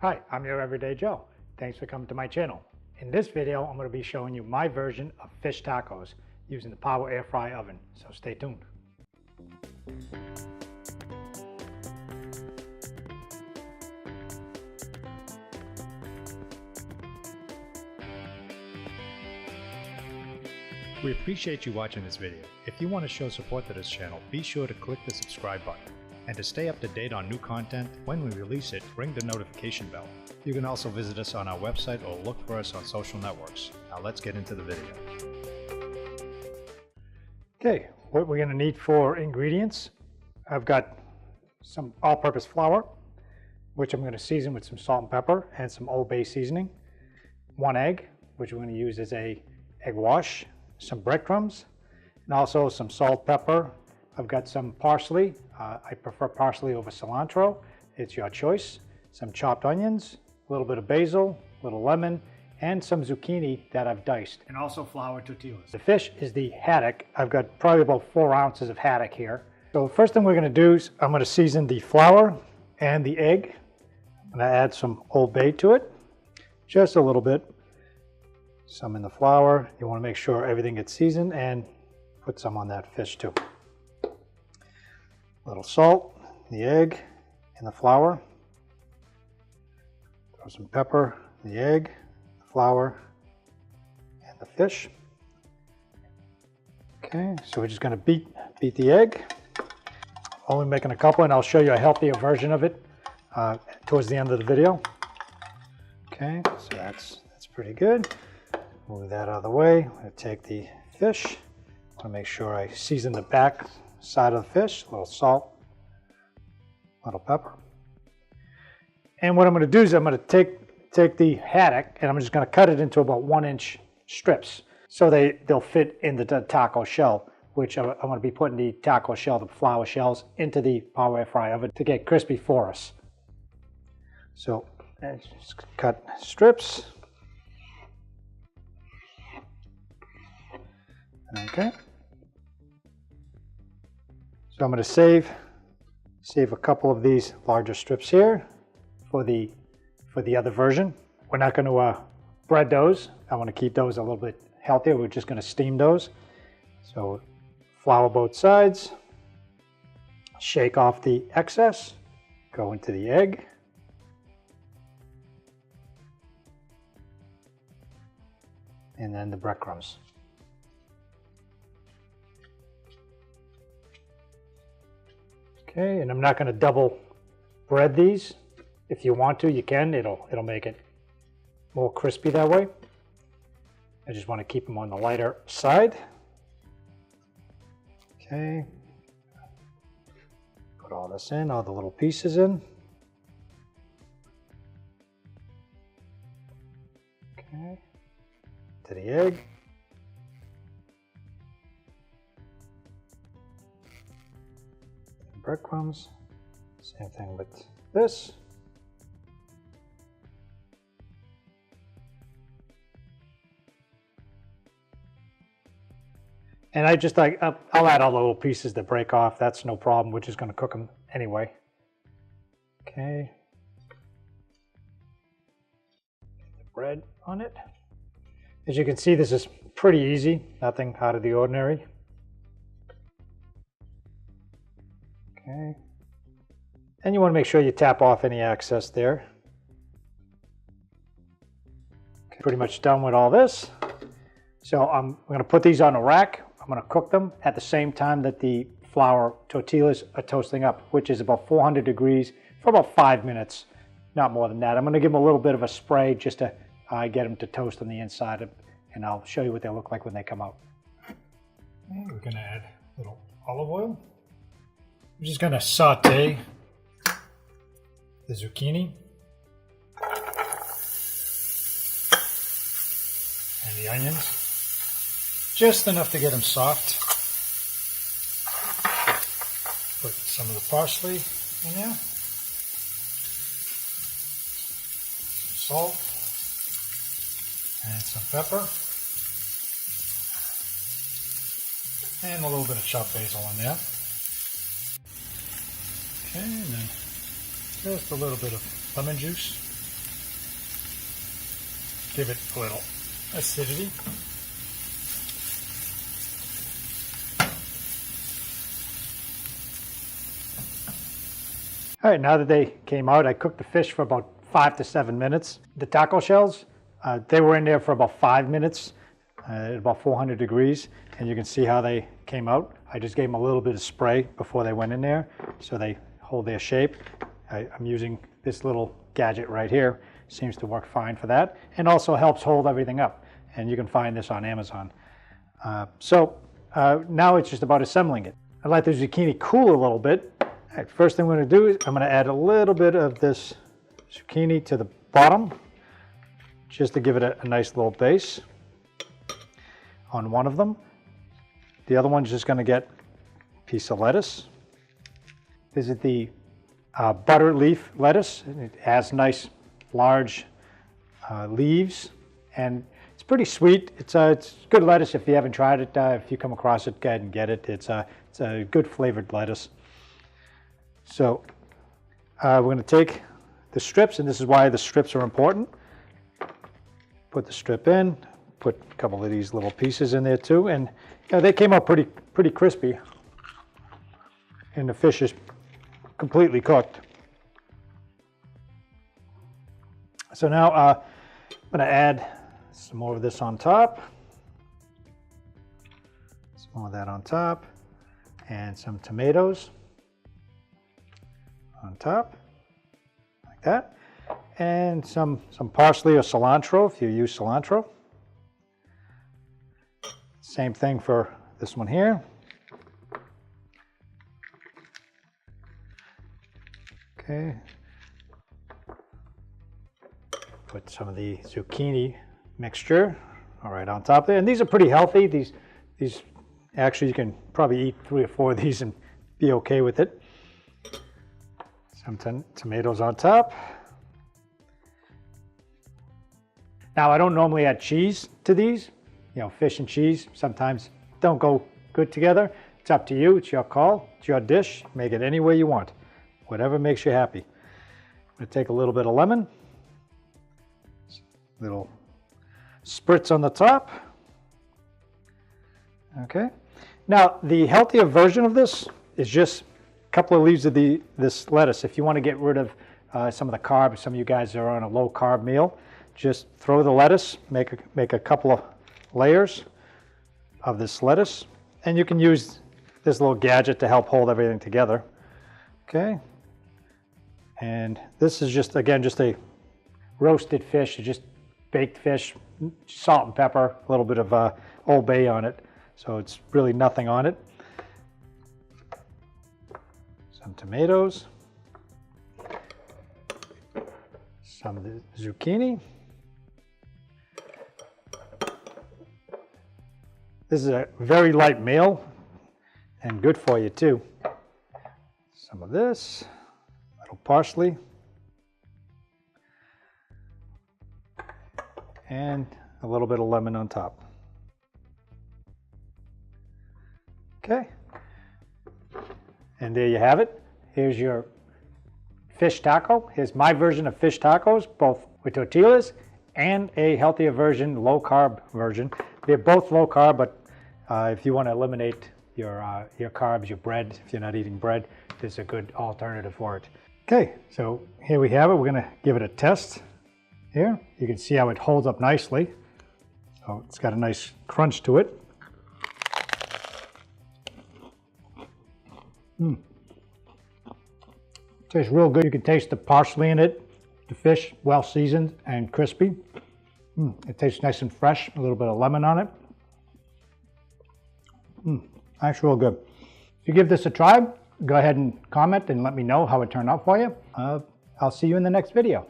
Hi, I'm your Everyday Joe. Thanks for coming to my channel. In this video, I'm going to be showing you my version of fish tacos using the Power Air Fry oven, so stay tuned. We appreciate you watching this video. If you want to show support to this channel, be sure to click the subscribe button. And to stay up to date on new content, when we release it, ring the notification bell. You can also visit us on our website or look for us on social networks. Now let's get into the video. Okay, what we're going to need for ingredients. I've got some all-purpose flour, which I'm going to season with some salt and pepper and some Old Bay seasoning. 1 egg, which we're going to use as a egg wash. Some breadcrumbs, and also some salt, pepper. I've got some parsley. I prefer parsley over cilantro. It's your choice. Some chopped onions, a little bit of basil, a little lemon, and some zucchini that I've diced. And also flour tortillas. The fish is the haddock. I've got probably about 4 ounces of haddock here. So the first thing we're going to do is I'm going to season the flour and the egg. I'm going to add some Old Bay to it, just a little bit. Some in the flour. You want to make sure everything gets seasoned, and put some on that fish too. A little salt, the egg, and the flour. Throw some pepper, the egg, the flour, and the fish. Okay, so we're just going to beat the egg. Only making a couple, and I'll show you a healthier version of it towards the end of the video. Okay, so that's pretty good. Move that out of the way. I'm going to take the fish. I want to make sure I season the back side of the fish. A little salt, a little pepper. And what I'm going to do is I'm going to take the haddock and I'm just going to cut it into about 1-inch strips so they'll fit in the taco shell, which I'm going to be putting the taco shell, the flour shells, into the Power Air Fry oven to get crispy for us. So just cut strips. Okay, so I'm going to save a couple of these larger strips here for the other version. We're not going to bread those. I want to keep those a little bit healthier. We're just going to steam those. So flour both sides, shake off the excess, go into the egg. And then the breadcrumbs. Okay, and I'm not going to double bread these. If you want to, you can. It'll make it more crispy that way. I just want to keep them on the lighter side. Okay. Put all this in, all the little pieces in. Okay. To the egg. Breadcrumbs, same thing with this. And I'll add all the little pieces that break off. That's no problem. We're just going to cook them anyway. Okay. Get the bread on it. As you can see, this is pretty easy. Nothing out of the ordinary. Okay. And you want to make sure you tap off any excess there. Okay, pretty much done with all this. So I'm going to put these on a rack. I'm going to cook them at the same time that the flour tortillas are toasting up, which is about 400 degrees for about 5 minutes, not more than that. I'm going to give them a little bit of a spray just to get them to toast on the inside, and I'll show you what they look like when they come out. And we're going to add a little olive oil. I'm just going to saute the zucchini and the onions, just enough to get them soft. Put some of the parsley in there, some salt, and some pepper, and a little bit of chopped basil in there. Okay, and then just a little bit of lemon juice. give it a little acidity. All right, now that they came out, I cooked the fish for about 5 to 7 minutes. The taco shells, they were in there for about 5 minutes at about 400 degrees, and you can see how they came out. I just gave them a little bit of spray before they went in there so they hold their shape. I'm using this little gadget right here. Seems to work fine for that, and also helps hold everything up. And you can find this on Amazon. Now it's just about assembling it. I let the zucchini cool a little bit. All right, first thing I'm going to do is I'm going to add a little bit of this zucchini to the bottom, just to give it a nice little base on one of them. The other one's just going to get a piece of lettuce. This is the butter leaf lettuce. It has nice large leaves, and it's pretty sweet. It's good lettuce. If you haven't tried it, if you come across it, go ahead and get it. It's a good flavored lettuce. So we're going to take the strips, and this is why the strips are important. Put the strip in, put a couple of these little pieces in there too, and they came out pretty crispy, and the fish is completely cooked. So now I'm going to add some more of this on top, some more of that on top, and some tomatoes on top, like that, and some parsley or cilantro if you use cilantro. Same thing for this one here. Okay. Put some of the zucchini mixture right on top there, and these are pretty healthy. These actually, you can probably eat 3 or 4 of these and be okay with it. Some tomatoes on top. Now, I don't normally add cheese to these. Fish and cheese sometimes don't go good together. It's up to you. It's your call. It's your dish. Make it any way you want. Whatever makes you happy. I'm going to take a little bit of lemon. Little spritz on the top. Okay. Now, the healthier version of this is just a couple of leaves of this lettuce. If you want to get rid of some of the carbs, some of you guys are on a low carb meal, just throw the lettuce, make a couple of layers of this lettuce, and you can use this little gadget to help hold everything together. Okay. And this is just, again, just a roasted fish, just baked fish, salt and pepper, a little bit of Old Bay on it. So it's really nothing on it. Some tomatoes, some of the zucchini. This is a very light meal and good for you too. Some of this, little parsley, and a little bit of lemon on top. Okay, and there you have it. Here's your fish taco. Here's my version of fish tacos, both with tortillas and a healthier version, low carb version. They're both low carb, but if you want to eliminate your carbs, your bread, if you're not eating bread, this is a good alternative for it. Okay, so here we have it. We're going to give it a test here. You can see how it holds up nicely. So it's got a nice crunch to it. Tastes real good. You can taste the parsley in it. The fish, well seasoned and crispy. It tastes nice and fresh. A little bit of lemon on it. That's real good. If you give this a try, go ahead and comment and let me know how it turned out for you. I'll see you in the next video.